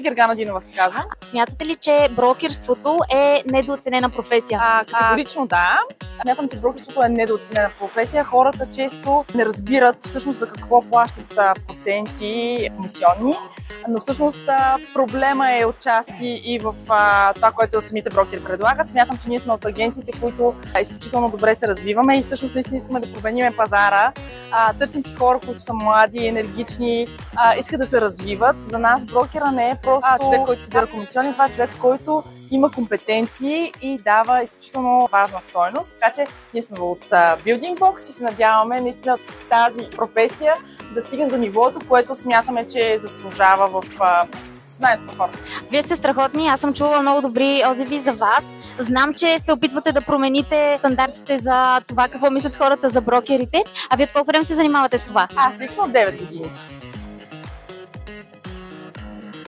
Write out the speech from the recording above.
Гергана Динова се казва. Смятате ли, че брокерството е недооценена професия? Категорично да. Смятам, че брокерството е недооценена професия. Хората често не разбират всъщност за какво плащат проценти комисионни, но всъщност проблема е отчасти и в това, което самите брокери предлагат. Смятам, че ние сме от агенциите, които изключително добре се развиваме и всъщност наистина искаме да промениме пазара. Търсим си хора, които са млади, енергични, искат да се развиват. За нас брокера не е просто човек, който събира комисиони, това е човек, който има компетенции и дава изключително важна стойност. Така че ние сме от Building Box и се надяваме наистина тази професия да стигне до нивото, което смятаме, че заслужава в съзнанието на хората. Вие сте страхотни, аз съм чувала много добри отзиви за вас. Знам, че се опитвате да промените стандартите за това какво мислят хората за брокерите. А вие от колко време се занимавате с това? Аз лично от 9 години.